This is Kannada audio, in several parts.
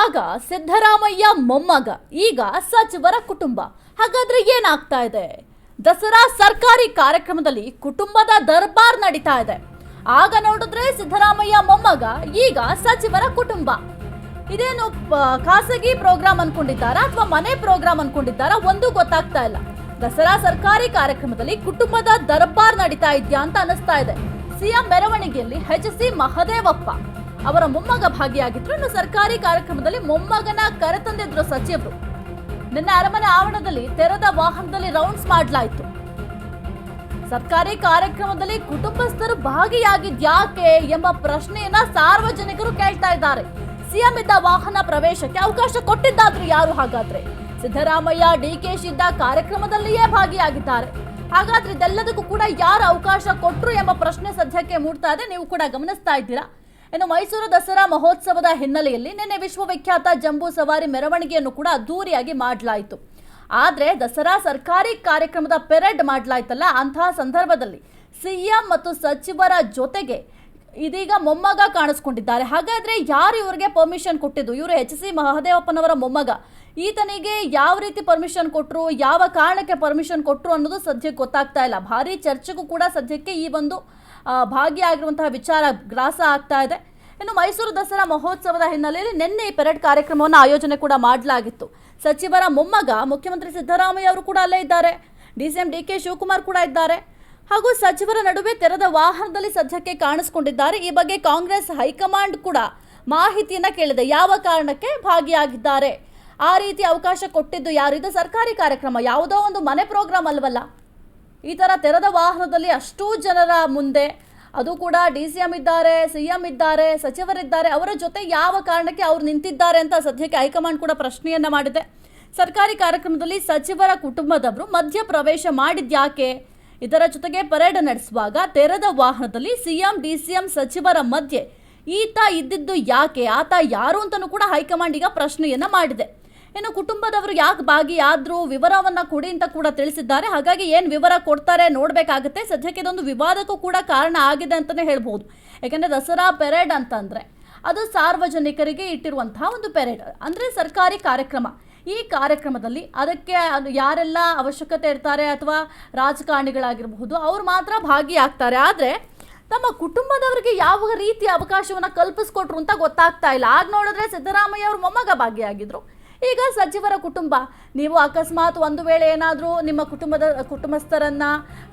ಆಗ ಸಿದ್ದರಾಮಯ್ಯ ಮೊಮ್ಮಗ, ಈಗ ಸಚಿವರ ಕುಟುಂಬ. ಹಾಗಾದ್ರೆ ಏನಾಗ್ತಾ ಇದೆ? ದಸರಾ ಸರ್ಕಾರಿ ಕಾರ್ಯಕ್ರಮದಲ್ಲಿ ಕುಟುಂಬದ ದರ್ಬಾರ್ ನಡೀತಾ ಇದೆ. ಆಗ ನೋಡಿದ್ರೆ ಸಿದ್ದರಾಮಯ್ಯ ಮೊಮ್ಮಗ, ಈಗ ಸಚಿವರ ಕುಟುಂಬ. ಇದೇನು ಖಾಸಗಿ ಪ್ರೋಗ್ರಾಮ್ ಅನ್ಕೊಂಡಿದ್ದಾರಾ ಅಥವಾ ಮನೆ ಪ್ರೋಗ್ರಾಮ್ ಅನ್ಕೊಂಡಿದ್ದಾರಾ? ಒಂದು ಗೊತ್ತಾಗ್ತಾ ಇಲ್ಲ. ದಸರಾ ಸರ್ಕಾರಿ ಕಾರ್ಯಕ್ರಮದಲ್ಲಿ ಕುಟುಂಬದ ದರ್ಬಾರ್ ನಡೀತಾ ಇದೆಯಾ ಅಂತ ಅನಿಸ್ತಾ ಇದೆ. ಸಿಎಂ ಮೆರವಣಿಗೆಯಲ್ಲಿ ಎಚ್.ಸಿ. ಮಹದೇವಪ್ಪ ಅವರ ಮೊಮ್ಮಗ ಭಾಗಿಯಾಗಿದ್ರು. ಇನ್ನು ಸರ್ಕಾರಿ ಕಾರ್ಯಕ್ರಮದಲ್ಲಿ ಮೊಮ್ಮಗನ ಕರೆತಂದಿದ್ರು ಸಚಿವರು. ನಿನ್ನೆ ಅರಮನೆ ಆವರಣದಲ್ಲಿ ತೆರೆದ ವಾಹನದಲ್ಲಿ ರೌಂಡ್ಸ್ ಮಾಡಲಾಯಿತು. ಸರ್ಕಾರಿ ಕಾರ್ಯಕ್ರಮದಲ್ಲಿ ಕುಟುಂಬಸ್ಥರು ಭಾಗಿಯಾಗಿದ್ಯಾಕೆ ಎಂಬ ಪ್ರಶ್ನೆಯನ್ನ ಸಾರ್ವಜನಿಕರು ಕೇಳ್ತಾ ಇದ್ದಾರೆ. ಸಿಎಂ ಇದ್ದ ವಾಹನ ಪ್ರವೇಶಕ್ಕೆ ಅವಕಾಶ ಕೊಟ್ಟಿದ್ದಾದ್ರು ಯಾರು? ಹಾಗಾದ್ರೆ ಸಿದ್ದರಾಮಯ್ಯ, ಡಿ.ಕೆ.ಶಿ ಇದ್ದ ಕಾರ್ಯಕ್ರಮದಲ್ಲಿಯೇ ಭಾಗಿಯಾಗಿದ್ದಾರೆ. ಹಾಗಾದ್ರೆ ಇದೆಲ್ಲದಕ್ಕೂ ಕೂಡ ಯಾರು ಅವಕಾಶ ಕೊಟ್ಟರು ಎಂಬ ಪ್ರಶ್ನೆ ಸದ್ಯಕ್ಕೆ ಮೂಡ್ತಾ ಇದೆ. ನೀವು ಕೂಡ ಗಮನಿಸ್ತಾ ಇದ್ದೀರಾ. ಇನ್ನು ಮೈಸೂರು ದಸರಾ ಮಹೋತ್ಸವದ ಹಿನ್ನೆಲೆಯಲ್ಲಿ ನಿನ್ನೆ ವಿಶ್ವವಿಖ್ಯಾತ ಜಂಬೂ ಸವಾರಿ ಮೆರವಣಿಗೆಯನ್ನು ಕೂಡ ಅದ್ದೂರಿಯಾಗಿ ಮಾಡಲಾಯಿತು. ಆದರೆ ದಸರಾ ಸರ್ಕಾರಿ ಕಾರ್ಯಕ್ರಮದ ಪೆರೇಡ್ ಮಾಡಲಾಯ್ತಲ್ಲ, ಅಂತಹ ಸಂದರ್ಭದಲ್ಲಿ ಸಿಎಂ ಮತ್ತು ಸಚಿವರ ಜೊತೆಗೆ ಇದೀಗ ಮೊಮ್ಮಗ ಕಾಣಿಸ್ಕೊಂಡಿದ್ದಾರೆ. ಹಾಗಾದ್ರೆ ಯಾರು ಇವರಿಗೆ ಪರ್ಮಿಷನ್ ಕೊಟ್ಟಿದ್ದು? ಇವರು ಎಚ್.ಸಿ. ಮಹದೇವಪ್ಪನವರ ಮೊಮ್ಮಗ. ಈತನಿಗೆ ಯಾವ ರೀತಿ ಪರ್ಮಿಷನ್ ಕೊಟ್ಟರು, ಯಾವ ಕಾರಣಕ್ಕೆ ಪರ್ಮಿಷನ್ ಕೊಟ್ಟರು ಅನ್ನೋದು ಸದ್ಯಕ್ಕೆ ಗೊತ್ತಾಗ್ತಾ ಇಲ್ಲ. ಭಾರಿ ಚರ್ಚೆಗೂ ಕೂಡ ಸದ್ಯಕ್ಕೆ ಈ ಒಂದು ಭಾಗಿಯಾಗಿರುವಂತಹ ವಿಚಾರ ಗ್ರಾಸ ಆಗ್ತಾ ಇದೆ. ಇನ್ನು ಮೈಸೂರು ದಸರಾ ಮಹೋತ್ಸವದ ಹಿನ್ನೆಲೆಯಲ್ಲಿ ನಿನ್ನೆ ಈ ಪೆರೇಡ್ ಕಾರ್ಯಕ್ರಮವನ್ನು ಆಯೋಜನೆ ಕೂಡ ಮಾಡಲಾಗಿತ್ತು. ಸಚಿವರ ಮೊಮ್ಮಗ ಮುಖ್ಯಮಂತ್ರಿ ಸಿದ್ದರಾಮಯ್ಯ ಅವರು ಕೂಡ ಅಲ್ಲೇ ಇದ್ದಾರೆ. ಡಿ.ಸಿ.ಎಂ ಡಿ.ಕೆ. ಶಿವಕುಮಾರ್ ಕೂಡ ಇದ್ದಾರೆ. ಹಾಗೂ ಸಚಿವರ ನಡುವೆ ತೆರೆದ ವಾಹನದಲ್ಲಿ ಸದ್ಯಕ್ಕೆ ಕಾಣಿಸಿಕೊಂಡಿದ್ದಾರೆ. ಈ ಬಗ್ಗೆ ಕಾಂಗ್ರೆಸ್ ಹೈಕಮಾಂಡ್ ಕೂಡ ಮಾಹಿತಿಯನ್ನ ಕೇಳಿದೆ. ಯಾವ ಕಾರಣಕ್ಕೆ ಭಾಗಿಯಾಗಿದ್ದಾರೆ, ಆ ರೀತಿ ಅವಕಾಶ ಕೊಟ್ಟಿದ್ದು ಯಾರು? ಇದು ಸರ್ಕಾರಿ ಕಾರ್ಯಕ್ರಮ, ಯಾವುದೋ ಒಂದು ಮನೆ ಪ್ರೋಗ್ರಾಮ್ ಅಲ್ವಲ್ಲ. ಈ ಥರ ತೆರೆದ ವಾಹನದಲ್ಲಿ ಅಷ್ಟೂ ಜನರ ಮುಂದೆ, ಅದು ಕೂಡ ಡಿ.ಸಿ.ಎಂ ಇದ್ದಾರೆ, ಸಿಎಂ ಇದ್ದಾರೆ, ಸಚಿವರಿದ್ದಾರೆ, ಅವರ ಜೊತೆ ಯಾವ ಕಾರಣಕ್ಕೆ ಅವ್ರು ನಿಂತಿದ್ದಾರೆ ಅಂತ ಸದ್ಯಕ್ಕೆ ಹೈಕಮಾಂಡ್ ಕೂಡ ಪ್ರಶ್ನೆಯನ್ನ ಮಾಡಿದೆ. ಸರ್ಕಾರಿ ಕಾರ್ಯಕ್ರಮದಲ್ಲಿ ಸಚಿವರ ಕುಟುಂಬದವರು ಮಧ್ಯ ಪ್ರವೇಶ ಮಾಡಿದ್ಯಾಕೆ? ಇದರ ಜೊತೆಗೆ ಪರೇಡ್ ನಡೆಸುವಾಗ ತೆರೆದ ವಾಹನದಲ್ಲಿ ಸಿಎಂ, ಡಿ.ಸಿ.ಎಂ, ಸಚಿವರ ಮಧ್ಯೆ ಈತ ಇದ್ದಿದ್ದು ಯಾಕೆ? ಆತ ಯಾರು ಅಂತಲೂ ಕೂಡ ಹೈಕಮಾಂಡ್ ಈಗ ಪ್ರಶ್ನೆಯನ್ನ ಮಾಡಿದೆ. ಇನ್ನು ಕುಟುಂಬದವರು ಯಾಕೆ ಭಾಗಿಯಾದ್ರು, ವಿವರವನ್ನ ಕೊಡಿ ಅಂತ ಕೂಡ ತಿಳಿಸಿದ್ದಾರೆ. ಹಾಗಾಗಿ ಏನು ವಿವರ ಕೊಡ್ತಾರೆ ನೋಡಬೇಕಾಗುತ್ತೆ. ಸದ್ಯಕ್ಕೆ ಇದೊಂದು ವಿವಾದಕ್ಕೂ ಕೂಡ ಕಾರಣ ಆಗಿದೆ ಅಂತಲೇ ಹೇಳ್ಬೋದು. ಯಾಕೆಂದರೆ ದಸರಾ ಪೆರೇಡ್ ಅಂತಂದರೆ ಅದು ಸಾರ್ವಜನಿಕರಿಗೆ ಇಟ್ಟಿರುವಂತಹ ಒಂದು ಪೆರೇಡ್, ಅಂದರೆ ಸರ್ಕಾರಿ ಕಾರ್ಯಕ್ರಮ. ಈ ಕಾರ್ಯಕ್ರಮದಲ್ಲಿ ಅದಕ್ಕೆ ಯಾರೆಲ್ಲ ಅವಶ್ಯಕತೆ ಇರ್ತಾರೆ ಅಥವಾ ರಾಜಕಾರಣಿಗಳಾಗಿರಬಹುದು, ಅವ್ರು ಮಾತ್ರ ಭಾಗಿಯಾಗ್ತಾರೆ. ಆದರೆ ತಮ್ಮ ಕುಟುಂಬದವರಿಗೆ ಯಾವ ರೀತಿ ಅವಕಾಶವನ್ನು ಕಲ್ಪಿಸ್ಕೊಟ್ರು ಅಂತ ಗೊತ್ತಾಗ್ತಾ ಇಲ್ಲ. ಆಗ ನೋಡಿದ್ರೆ ಸಿದ್ದರಾಮಯ್ಯ ಅವ್ರ ಮೊಮ್ಮಗ ಭಾಗಿಯಾಗಿದ್ರು. ಈಗ ಸಚಿವರ ಕುಟುಂಬ. ನೀವು ಅಕಸ್ಮಾತ್ ಒಂದು ವೇಳೆ ಏನಾದರೂ ನಿಮ್ಮ ಕುಟುಂಬಸ್ಥರನ್ನು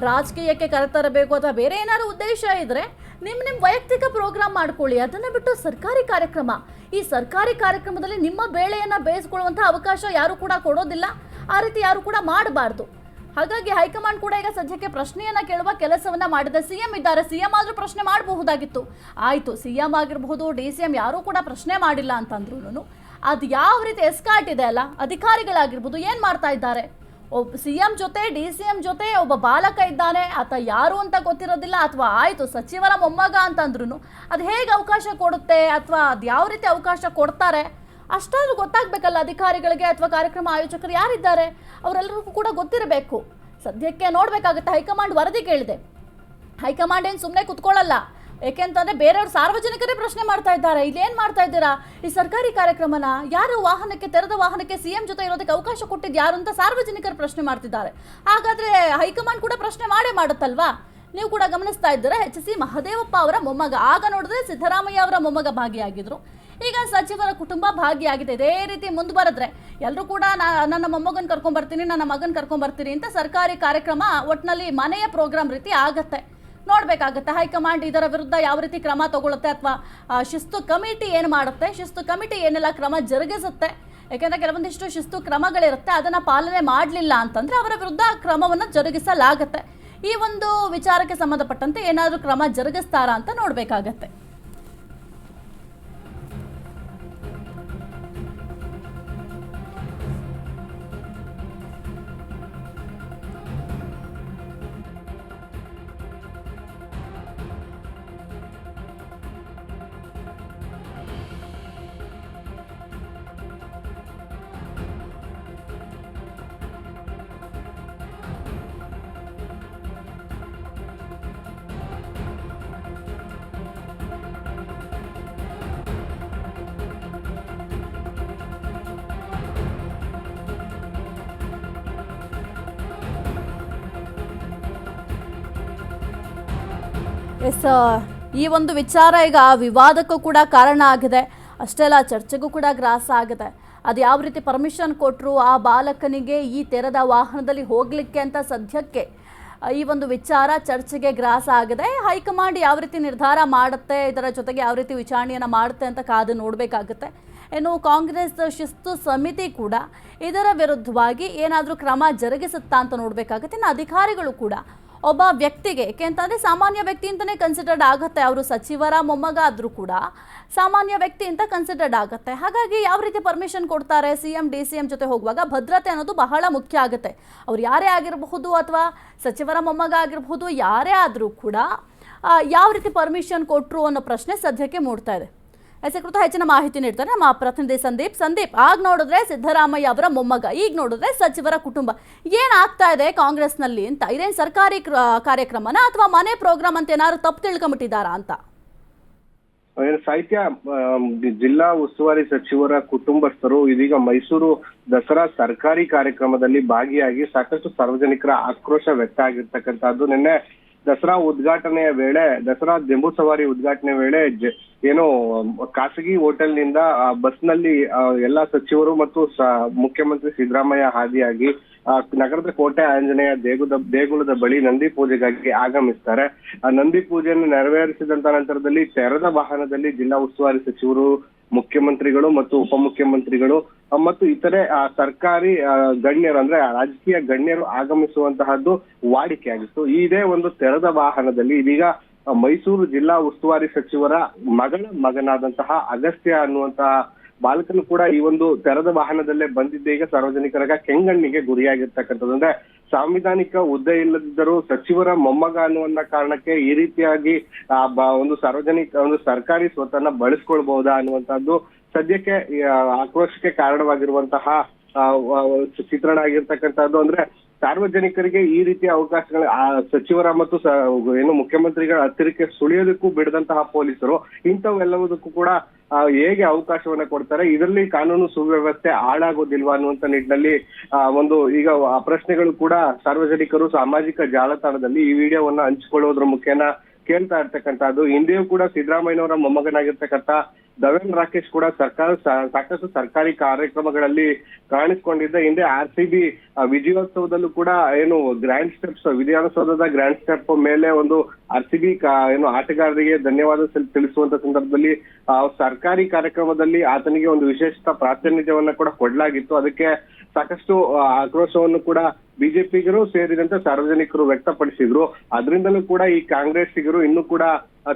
ರಾಜಕೀಯಕ್ಕೆ ಕರೆತರಬೇಕು ಅಥವಾ ಬೇರೆ ಏನಾದರೂ ಉದ್ದೇಶ ಇದ್ದರೆ ನಿಮ್ಮ ವೈಯಕ್ತಿಕ ಪ್ರೋಗ್ರಾಮ್ ಮಾಡ್ಕೊಳ್ಳಿ. ಅದನ್ನು ಬಿಟ್ಟು ಸರ್ಕಾರಿ ಕಾರ್ಯಕ್ರಮ, ಈ ಸರ್ಕಾರಿ ಕಾರ್ಯಕ್ರಮದಲ್ಲಿ ನಿಮ್ಮ ಬೇಳೆಯನ್ನು ಬೇಯಿಸ್ಕೊಳ್ಳುವಂಥ ಅವಕಾಶ ಯಾರು ಕೂಡ ಕೊಡೋದಿಲ್ಲ. ಆ ರೀತಿ ಯಾರು ಕೂಡ ಮಾಡಬಾರ್ದು. ಹಾಗಾಗಿ ಹೈಕಮಾಂಡ್ ಕೂಡ ಈಗ ಸದ್ಯಕ್ಕೆ ಪ್ರಶ್ನೆಯನ್ನು ಕೇಳುವ ಕೆಲಸವನ್ನು ಮಾಡಿದೆ. ಸಿಎಂ ಇದ್ದಾರೆ, ಸಿಎಂ ಆದರೂ ಪ್ರಶ್ನೆ ಮಾಡಬಹುದಾಗಿತ್ತು. ಆಯಿತು, ಸಿಎಂ ಆಗಿರಬಹುದು, ಡಿ.ಸಿ.ಎಂ ಯಾರೂ ಕೂಡ ಪ್ರಶ್ನೆ ಮಾಡಿಲ್ಲ ಅಂತಂದ್ರೂ ಅದು ಯಾವ ರೀತಿ ಎಸ್ಕಾಟ್ ಇದೆ ಅಲ್ಲ, ಅಧಿಕಾರಿಗಳಾಗಿರ್ಬೋದು ಏನು ಮಾಡ್ತಾ ಇದ್ದಾರೆ? ಒಬ್ಬ ಸಿಎಂ ಜೊತೆ, ಡಿ.ಸಿ.ಎಂ ಜೊತೆ ಒಬ್ಬ ಬಾಲಕ ಇದ್ದಾನೆ, ಆತ ಯಾರು ಅಂತ ಗೊತ್ತಿರೋದಿಲ್ಲ. ಅಥವಾ ಆಯಿತು ಸಚಿವರ ಮೊಮ್ಮಗ ಅಂತಂದ್ರೂ ಅದು ಹೇಗೆ ಅವಕಾಶ ಕೊಡುತ್ತೆ ಅಥವಾ ಅದು ಯಾವ ರೀತಿ ಅವಕಾಶ ಕೊಡ್ತಾರೆ ಅಷ್ಟಾದ್ರೂ ಗೊತ್ತಾಗಬೇಕಲ್ಲ ಅಧಿಕಾರಿಗಳಿಗೆ ಅಥವಾ ಕಾರ್ಯಕ್ರಮ ಆಯೋಜಕರು ಯಾರಿದ್ದಾರೆ ಅವರೆಲ್ಲರಿಗೂ ಕೂಡ ಗೊತ್ತಿರಬೇಕು. ಸದ್ಯಕ್ಕೆ ನೋಡಬೇಕಾಗುತ್ತೆ. ಹೈಕಮಾಂಡ್ ವರದಿ ಕೇಳಿದೆ. ಹೈಕಮಾಂಡ್ ಏನು ಸುಮ್ಮನೆ ಕುತ್ಕೊಳ್ಳಲ್ಲ. ಏಕೆಂತಂದರೆ ಬೇರೆಯವ್ರು ಸಾರ್ವಜನಿಕರೇ ಪ್ರಶ್ನೆ ಮಾಡ್ತಾ ಇದ್ದಾರೆ, ಇಲ್ಲೇನು ಮಾಡ್ತಾ ಇದ್ದೀರಾ? ಈ ಸರ್ಕಾರಿ ಕಾರ್ಯಕ್ರಮನ ಯಾರು ವಾಹನಕ್ಕೆ, ತೆರೆದ ವಾಹನಕ್ಕೆ ಸಿಎಂ ಜೊತೆ ಇರೋದಕ್ಕೆ ಅವಕಾಶ ಕೊಟ್ಟಿದ್ದು ಯಾರು ಅಂತ ಸಾರ್ವಜನಿಕರು ಪ್ರಶ್ನೆ ಮಾಡ್ತಿದ್ದಾರೆ. ಹಾಗಾದರೆ ಹೈಕಮಾಂಡ್ ಕೂಡ ಪ್ರಶ್ನೆ ಮಾಡೇ ಮಾಡುತ್ತಲ್ವಾ? ನೀವು ಕೂಡ ಗಮನಿಸ್ತಾ ಇದ್ದೀರಾ. ಎಚ್.ಸಿ. ಮಹದೇವಪ್ಪ ಅವರ ಮೊಮ್ಮಗ. ಆಗ ನೋಡಿದ್ರೆ ಸಿದ್ದರಾಮಯ್ಯ ಅವರ ಮೊಮ್ಮಗ ಭಾಗಿಯಾಗಿದ್ರು. ಈಗ ಸಚಿವರ ಕುಟುಂಬ ಭಾಗಿಯಾಗಿದೆ. ಇದೇ ರೀತಿ ಮುಂದುವರೆದ್ರೆ ಎಲ್ಲರೂ ಕೂಡ ನನ್ನ ಮೊಮ್ಮಗನ ಕರ್ಕೊಂಡ್ಬರ್ತೀನಿ, ನನ್ನ ಮಗನ ಕರ್ಕೊಂಡ್ಬರ್ತೀನಿ ಅಂತ ಸರ್ಕಾರಿ ಕಾರ್ಯಕ್ರಮ ಒಟ್ಟಿನಲ್ಲಿ ಮನೆಯ ಪ್ರೋಗ್ರಾಮ್ ರೀತಿ ಆಗತ್ತೆ. ನೋಡಬೇಕಾಗತ್ತೆ ಹೈಕಮಾಂಡ್ ಇದರ ವಿರುದ್ಧ ಯಾವ ರೀತಿ ಕ್ರಮ ತಗೊಳುತ್ತೆ ಅಥವಾ ಶಿಸ್ತು ಕಮಿಟಿ ಏನು ಮಾಡುತ್ತೆ, ಶಿಸ್ತು ಕಮಿಟಿ ಏನೆಲ್ಲ ಕ್ರಮ ಜರುಗಿಸುತ್ತೆ. ಯಾಕೆಂದರೆ ಕೆಲವೊಂದಿಷ್ಟು ಶಿಸ್ತು ಕ್ರಮಗಳಿರುತ್ತೆ, ಅದನ್ನು ಪಾಲನೆ ಮಾಡಲಿಲ್ಲ ಅಂತಂದರೆ ಅವರ ವಿರುದ್ಧ ಕ್ರಮವನ್ನು ಜರುಗಿಸಲಾಗತ್ತೆ. ಈ ಒಂದು ವಿಚಾರಕ್ಕೆ ಸಂಬಂಧಪಟ್ಟಂತೆ ಏನಾದರೂ ಕ್ರಮ ಜರುಗಿಸ್ತಾರಾ ಅಂತ ನೋಡಬೇಕಾಗತ್ತೆ. ಎಸ್, ಈ ಒಂದು ವಿಚಾರ ಈಗ ವಿವಾದಕ್ಕೂ ಕೂಡ ಕಾರಣ ಆಗಿದೆ. ಅಷ್ಟೇ ಅಲ್ಲ, ಚರ್ಚೆಗೂ ಕೂಡ ಗ್ರಾಸ ಆಗಿದೆ. ಅದು ಯಾವ ರೀತಿ ಪರ್ಮಿಷನ್ ಕೊಟ್ಟರು ಆ ಬಾಲಕನಿಗೆ ಈ ತೆರೆದ ವಾಹನದಲ್ಲಿ ಹೋಗಲಿಕ್ಕೆ ಅಂತ ಸದ್ಯಕ್ಕೆ ಈ ಒಂದು ವಿಚಾರ ಚರ್ಚೆಗೆ ಗ್ರಾಸ ಆಗಿದೆ. ಹೈಕಮಾಂಡ್ ಯಾವ ರೀತಿ ನಿರ್ಧಾರ ಮಾಡುತ್ತೆ, ಇದರ ಜೊತೆಗೆ ಯಾವ ರೀತಿ ವಿಚಾರಣೆಯನ್ನು ಮಾಡುತ್ತೆ ಅಂತ ಕಾದು ನೋಡಬೇಕಾಗುತ್ತೆ. ಇನ್ನು ಕಾಂಗ್ರೆಸ್ ಶಿಸ್ತು ಸಮಿತಿ ಕೂಡ ಇದರ ವಿರುದ್ಧವಾಗಿ ಏನಾದರೂ ಕ್ರಮ ಜರುಗಿಸುತ್ತಾ ಅಂತ ನೋಡಬೇಕಾಗುತ್ತೆ. ಇನ್ನು ಅಧಿಕಾರಿಗಳು ಕೂಡ ಒಬ್ಬ ವ್ಯಕ್ತಿಗೆ, ಏಕೆಂತಂದರೆ ಸಾಮಾನ್ಯ ವ್ಯಕ್ತಿ ಅಂತಲೇ ಕನ್ಸಿಡರ್ಡ್ ಆಗುತ್ತೆ, ಅವರು ಸಚಿವರ ಮೊಮ್ಮಗ ಆದರೂ ಕೂಡ ಸಾಮಾನ್ಯ ವ್ಯಕ್ತಿ ಅಂತ ಕನ್ಸಿಡರ್ಡ್ ಆಗುತ್ತೆ. ಹಾಗಾಗಿ ಯಾವ ರೀತಿ ಪರ್ಮಿಷನ್ ಕೊಡ್ತಾರೆ, CM DCM ಜೊತೆ ಹೋಗುವಾಗ ಭದ್ರತೆ ಅನ್ನೋದು ಬಹಳ ಮುಖ್ಯ ಆಗುತ್ತೆ. ಅವ್ರು ಯಾರೇ ಆಗಿರಬಹುದು ಅಥವಾ ಸಚಿವರ ಮೊಮ್ಮಗ ಆಗಿರಬಹುದು, ಯಾರೇ ಆದರೂ ಕೂಡ ಯಾವ ರೀತಿ ಪರ್ಮಿಷನ್ ಕೊಟ್ಟರು ಅನ್ನೋ ಪ್ರಶ್ನೆ ಸದ್ಯಕ್ಕೆ ಮೂಡ್ತಾ ಇದೆ. ಕುರಿತು ಹೆಚ್ಚಿನ ಮಾಹಿತಿ ನೀಡ್ತಾರೆ ನಮ್ಮ ಪ್ರತಿನಿಧಿ ಸಂದೀಪ್. ಆಗ ನೋಡಿದ್ರೆ ಸಿದ್ದರಾಮಯ್ಯ ಅವರ ಮೊಮ್ಮಗ, ಈಗ ನೋಡಿದ್ರೆ ಸಚಿವರ ಕುಟುಂಬ. ಏನಾಗ್ತಾ ಇದೆ ಕಾಂಗ್ರೆಸ್ನಲ್ಲಿ ಅಂತ? ಇದೇನು ಸರ್ಕಾರಿ ಕಾರ್ಯಕ್ರಮನ ಅಥವಾ ಮನೆ ಪ್ರೋಗ್ರಾಮ್ ಅಂತ ಏನಾದ್ರು ತಪ್ಪು ತಿಳ್ಕೊಂಬಿಟ್ಟಿದ್ದಾರಾ ಅಂತ? ಸಾಹಿತ್ಯ, ಜಿಲ್ಲಾ ಉಸ್ತುವಾರಿ ಸಚಿವರ ಕುಟುಂಬಸ್ಥರು ಇದೀಗ ಮೈಸೂರು ದಸರಾ ಸರ್ಕಾರಿ ಕಾರ್ಯಕ್ರಮದಲ್ಲಿ ಭಾಗಿಯಾಗಿ ಸಾಕಷ್ಟು ಸಾರ್ವಜನಿಕರ ಆಕ್ರೋಶ ವ್ಯಕ್ತ ಆಗಿರ್ತಕ್ಕಂಥದ್ದು. ನಿನ್ನೆ ದಸರಾ ಉದ್ಘಾಟನೆಯ ವೇಳೆ, ದಸರಾ ಜಂಬೂ ಸವಾರಿ ಉದ್ಘಾಟನೆ ವೇಳೆ ಏನು ಖಾಸಗಿ ಹೋಟೆಲ್ನಿಂದ ಬಸ್ನಲ್ಲಿ ಎಲ್ಲಾ ಸಚಿವರು ಮತ್ತು ಮುಖ್ಯಮಂತ್ರಿ ಸಿದ್ದರಾಮಯ್ಯ ಹಾದಿಯಾಗಿ ನಗರದ ಕೋಟೆ ಆಂಜನೇಯ ದೇಗುಲದ ಬಳಿ ನಂದಿ ಪೂಜೆಗಾಗಿ ಆಗಮಿಸ್ತಾರೆ. ಆ ನಂದಿ ಪೂಜೆಯನ್ನು ನೆರವೇರಿಸಿದಂತ ನಂತರದಲ್ಲಿ ತೆರೆದ ವಾಹನದಲ್ಲಿ ಜಿಲ್ಲಾ ಉಸ್ತುವಾರಿ ಸಚಿವರು, ಮುಖ್ಯಮಂತ್ರಿಗಳು ಮತ್ತು ಉಪಮುಖ್ಯಮಂತ್ರಿಗಳು ಮತ್ತು ಇತರೆ ಸರ್ಕಾರಿ ಗಣ್ಯರು, ಅಂದ್ರೆ ರಾಜಕೀಯ ಗಣ್ಯರು ಆಗಮಿಸುವಂತಹದ್ದು ವಾಡಿಕೆಯಾಗಿತ್ತು. ಇದೇ ಒಂದು ತೆರೆದ ವಾಹನದಲ್ಲಿ ಇದೀಗ ಮೈಸೂರು ಜಿಲ್ಲಾ ಉಸ್ತುವಾರಿ ಸಚಿವರ ಮಗನಾದಂತಹ ಅಗಸ್ತ್ಯ ಅನ್ನುವಂತಹ ಬಾಲಕನು ಕೂಡ ಈ ಒಂದು ತೆರೆದ ವಾಹನದಲ್ಲೇ ಬಂದಿದ್ದೆ ಈಗ ಸಾರ್ವಜನಿಕರ ಕೆಂಗಣ್ಣಿಗೆ ಗುರಿಯಾಗಿರ್ತಕ್ಕಂಥದ್ದು. ಅಂದ್ರೆ ಸಾಂವಿಧಾನಿಕ ಹುದ್ದೆ ಇಲ್ಲದಿದ್ದರೂ ಸಚಿವರ ಮೊಮ್ಮಗ ಅನ್ನುವಂತ ಕಾರಣಕ್ಕೆ ಈ ರೀತಿಯಾಗಿ ಒಂದು ಸರ್ಕಾರಿ ಸ್ವತ್ತನ್ನ ಬಳಸ್ಕೊಳ್ಬಹುದಾ ಅನ್ನುವಂತಹದ್ದು ಸದ್ಯಕ್ಕೆ ಆಕ್ರೋಶಕ್ಕೆ ಕಾರಣವಾಗಿರುವಂತಹ ಚಿತ್ರಣ ಆಗಿರ್ತಕ್ಕಂಥದ್ದು. ಅಂದ್ರೆ ಸಾರ್ವಜನಿಕರಿಗೆ ಈ ರೀತಿಯ ಅವಕಾಶಗಳ ಸಚಿವರ ಮತ್ತು ಏನು ಮುಖ್ಯಮಂತ್ರಿಗಳ ಹತ್ತಿರಕ್ಕೆ ಸುಳಿಯೋದಕ್ಕೂ ಬಿಡದಂತಹ ಪೊಲೀಸರು ಇಂಥವೆಲ್ಲವುದಕ್ಕೂ ಕೂಡ ಹೇಗೆ ಅವಕಾಶವನ್ನ ಕೊಡ್ತಾರೆ, ಇದರಲ್ಲಿ ಕಾನೂನು ಸುವ್ಯವಸ್ಥೆ ಹಾಳಾಗೋದಿಲ್ವಾ ಅನ್ನುವಂತ ನಿಟ್ಟಿನಲ್ಲಿ ಒಂದು ಈಗ ಪ್ರಶ್ನೆಗಳು ಕೂಡ ಸಾರ್ವಜನಿಕರು ಸಾಮಾಜಿಕ ಜಾಲತಾಣದಲ್ಲಿ ಈ ವಿಡಿಯೋವನ್ನ ಹಂಚಿಕೊಳ್ಳೋದ್ರ ಮುಖೇನ ಕೇಳ್ತಾ ಇರ್ತಕ್ಕಂಥದ್ದು. ಹಿಂದೆಯೂ ಕೂಡ ಸಿದ್ದರಾಮಯ್ಯನವರ ಮೊಮ್ಮಗನಾಗಿರ್ತಕ್ಕಂಥ ದವೇನ್ ರಾಕೇಶ್ ಕೂಡ ಸಾಕಷ್ಟು ಸರ್ಕಾರಿ ಕಾರ್ಯಕ್ರಮಗಳಲ್ಲಿ ಕಾಣಿಸ್ಕೊಂಡಿದ್ದ. ಹಿಂದೆ RCB ವಿಜಯೋತ್ಸವದಲ್ಲೂ ಕೂಡ ಏನು ಗ್ರ್ಯಾಂಡ್ ಸ್ಟೆಪ್ಸ್, ವಿಧಾನಸೌಧದ ಗ್ರ್ಯಾಂಡ್ ಸ್ಟೆಪ್ ಮೇಲೆ ಒಂದು RCB ಏನು ಆಟಗಾರರಿಗೆ ಧನ್ಯವಾದ ತಿಳಿಸುವಂತ ಸಂದರ್ಭದಲ್ಲಿ ಸರ್ಕಾರಿ ಕಾರ್ಯಕ್ರಮದಲ್ಲಿ ಆತನಿಗೆ ಒಂದು ವಿಶೇಷ ಪ್ರಾತಿನಿಧ್ಯವನ್ನ ಕೂಡ ಕೊಡ್ಲಾಗಿತ್ತು. ಅದಕ್ಕೆ ಸಾಕಷ್ಟು ಆಕ್ರೋಶವನ್ನು ಕೂಡ ಬಿಜೆಪಿಗರು ಸೇರಿದಂತೆ ಸಾರ್ವಜನಿಕರು ವ್ಯಕ್ತಪಡಿಸಿದ್ರು. ಅದರಿಂದಲೂ ಕೂಡ ಈ ಕಾಂಗ್ರೆಸ್ಸಿಗರು ಇನ್ನೂ ಕೂಡ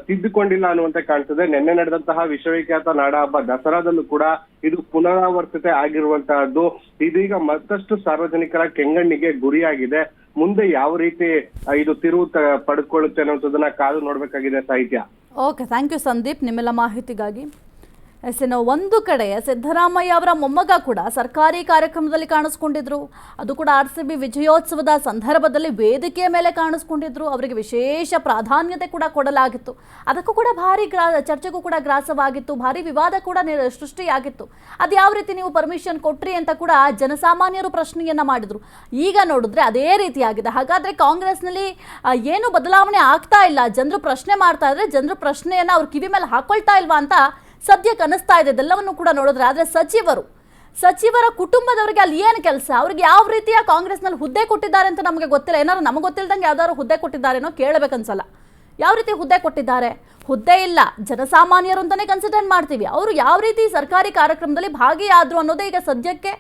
ತಿದ್ದುಕೊಂಡಿಲ್ಲ ಅನ್ನುವಂತೆ ಕಾಣ್ತದೆ. ನಿನ್ನೆ ನಡೆದಂತಹ ವಿಶ್ವವಿಖ್ಯಾತ ನಾಡಹಬ್ಬ ದಸರಾದಲ್ಲೂ ಕೂಡ ಇದು ಪುನರಾವರ್ತನೆ ಆಗಿರುವಂತಹದ್ದು. ಇದೀಗ ಮತ್ತಷ್ಟು ಸಾರ್ವಜನಿಕರ ಕೆಂಗಣ್ಣಿಗೆ ಗುರಿಯಾಗಿದೆ. ಮುಂದೆ ಯಾವ ರೀತಿ ಇದು ತಿರುವು ಪಡ್ಕೊಳ್ಳುತ್ತೆ ಅನ್ನೋದನ್ನ ಕಾದು ನೋಡ್ಬೇಕಾಗಿದೆ ಸಾಹಿತ್ಯ. ಓಕೆ, ಥ್ಯಾಂಕ್ ಯು ಸಂದೀಪ್ ನಿಮ್ಮೆಲ್ಲ ಮಾಹಿತಿಗಾಗಿ. ಒಂದು ಕಡೆ ಸಿದ್ದರಾಮಯ್ಯ ಅವರ ಮೊಮ್ಮಗ ಕೂಡ ಸರ್ಕಾರಿ ಕಾರ್ಯಕ್ರಮದಲ್ಲಿ ಕಾಣಿಸ್ಕೊಂಡಿದ್ರು. ಅದು ಕೂಡ RCB ವಿಜಯೋತ್ಸವದ ಸಂದರ್ಭದಲ್ಲಿ ವೇದಿಕೆಯ ಮೇಲೆ ಕಾಣಿಸ್ಕೊಂಡಿದ್ರು. ಅವರಿಗೆ ವಿಶೇಷ ಪ್ರಾಧಾನ್ಯತೆ ಕೂಡ ಕೊಡಲಾಗಿತ್ತು. ಅದಕ್ಕೂ ಕೂಡ ಭಾರಿ ಚರ್ಚೆಗೂ ಕೂಡ ಗ್ರಾಸವಾಗಿತ್ತು, ಭಾರಿ ವಿವಾದ ಕೂಡ ಸೃಷ್ಟಿಯಾಗಿತ್ತು. ಅದು ಯಾವ ರೀತಿ ನೀವು ಪರ್ಮಿಷನ್ ಕೊಟ್ರಿ ಅಂತ ಕೂಡ ಜನಸಾಮಾನ್ಯರು ಪ್ರಶ್ನೆಯನ್ನ ಮಾಡಿದ್ರು. ಈಗ ನೋಡಿದ್ರೆ ಅದೇ ರೀತಿಯಾಗಿದೆ. ಹಾಗಾದ್ರೆ ಕಾಂಗ್ರೆಸ್ನಲ್ಲಿ ಏನು ಬದಲಾವಣೆ ಆಗ್ತಾ ಇಲ್ಲ, ಜನರು ಪ್ರಶ್ನೆ ಮಾಡ್ತಾ ಇದ್ರೆ ಜನರು ಪ್ರಶ್ನೆಯನ್ನ ಅವ್ರ ಕಿವಿ ಮೇಲೆ ಹಾಕೊಳ್ತಾ ಇಲ್ವಾ ಅಂತ ಸದ್ಯಕ್ಕೆ ಅನಿಸ್ತಾ ಇದೆ. ಇದೆಲ್ಲವನ್ನು ಕೂಡ ನೋಡಿದ್ರೆ ಆದರೆ ಸಚಿವರ ಕುಟುಂಬದವರಿಗೆ ಅಲ್ಲಿ ಏನು ಕೆಲಸ, ಅವ್ರಿಗೆ ಯಾವ ರೀತಿಯ ಕಾಂಗ್ರೆಸ್ನಲ್ಲಿ ಹುದ್ದೆ ಕೊಟ್ಟಿದ್ದಾರೆ ಅಂತ ನಮಗೆ ಗೊತ್ತಿಲ್ಲ. ಏನಾದ್ರು ನಮಗೆ ಗೊತ್ತಿಲ್ಲದಂಗೆ ಯಾವ್ದಾದ್ರು ಹುದ್ದೆ ಕೊಟ್ಟಿದ್ದಾರೇನೋ ಕೇಳಬೇಕನ್ಸಲ್ಲ. ಯಾವ ರೀತಿ ಹುದ್ದೆ ಕೊಟ್ಟಿದ್ದಾರೆ? ಹುದ್ದೆ ಇಲ್ಲ, ಜನಸಾಮಾನ್ಯರು ಅಂತಾನೆ ಕನ್ಸಿಡರ್ ಮಾಡ್ತೀವಿ. ಅವರು ಯಾವ ರೀತಿ ಸರ್ಕಾರಿ ಕಾರ್ಯಕ್ರಮದಲ್ಲಿ ಭಾಗಿಯಾದ್ರು ಅನ್ನೋದೇ ಈಗ ಸದ್ಯಕ್ಕೆ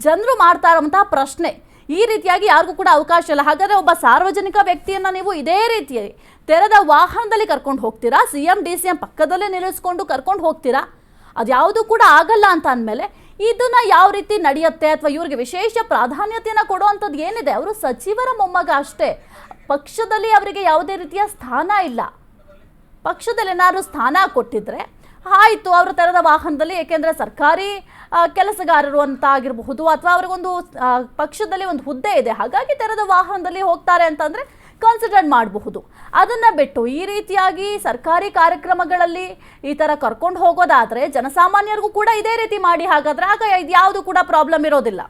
ಜನರು ಮಾಡ್ತಾ ಇರುವಂತಹ ಪ್ರಶ್ನೆ. ಈ ರೀತಿಯಾಗಿ ಯಾರಿಗೂ ಕೂಡ ಅವಕಾಶ ಇಲ್ಲ. ಹಾಗಾದ್ರೆ ಒಬ್ಬ ಸಾರ್ವಜನಿಕ ವ್ಯಕ್ತಿಯನ್ನ ನೀವು ಇದೇ ರೀತಿ ತೆರೆದ ವಾಹನದಲ್ಲಿ ಕರ್ಕೊಂಡು ಹೋಗ್ತೀರಾ? CM DCM ಪಕ್ಕದಲ್ಲೇ ನಿಲ್ಲಿಸ್ಕೊಂಡು ಕರ್ಕೊಂಡು ಹೋಗ್ತೀರಾ? ಅದ್ಯಾವುದು ಕೂಡ ಆಗಲ್ಲ ಅಂತ ಅಂದಮೇಲೆ ಇದನ್ನ ಯಾವ ರೀತಿ ನಡೆಯುತ್ತೆ? ಅಥವಾ ಇವ್ರಿಗೆ ವಿಶೇಷ ಪ್ರಾಧಾನ್ಯತೆಯನ್ನು ಕೊಡುವಂಥದ್ದು ಏನಿದೆ? ಅವರು ಸಚಿವರ ಮೊಮ್ಮಗ ಅಷ್ಟೇ. ಪಕ್ಷದಲ್ಲಿ ಅವರಿಗೆ ಯಾವುದೇ ರೀತಿಯ ಸ್ಥಾನ ಇಲ್ಲ. ಪಕ್ಷದಲ್ಲಿ ಏನಾದ್ರು ಸ್ಥಾನ ಕೊಟ್ಟಿದ್ರೆ ಆಯಿತು, ಅವರು ತೆರೆದ ವಾಹನದಲ್ಲಿ, ಏಕೆಂದರೆ ಸರ್ಕಾರಿ ಕೆಲಸಗಾರರು ಅಂತ ಆಗಿರಬಹುದು ಅಥವಾ ಅವ್ರಿಗೊಂದು ಪಕ್ಷದಲ್ಲಿ ಒಂದು ಹುದ್ದೆ ಇದೆ, ಹಾಗಾಗಿ ತೆರೆದ ವಾಹನದಲ್ಲಿ ಹೋಗ್ತಾರೆ ಅಂತಂದರೆ ಕನ್ಸಿಡರ್ ಮಾಡಬಹುದು. ಅದನ್ನು ಬಿಟ್ಟು ಈ ರೀತಿಯಾಗಿ ಸರ್ಕಾರಿ ಕಾರ್ಯಕ್ರಮಗಳಲ್ಲಿ ಈ ಥರ ಕರ್ಕೊಂಡು ಹೋಗೋದಾದರೆ ಜನಸಾಮಾನ್ಯರಿಗೂ ಕೂಡ ಇದೇ ರೀತಿ ಮಾಡಿ, ಹಾಗಾದರೆ ಆಗ ಇದು ಯಾವುದು ಕೂಡ ಪ್ರಾಬ್ಲಮ್ ಇರೋದಿಲ್ಲ.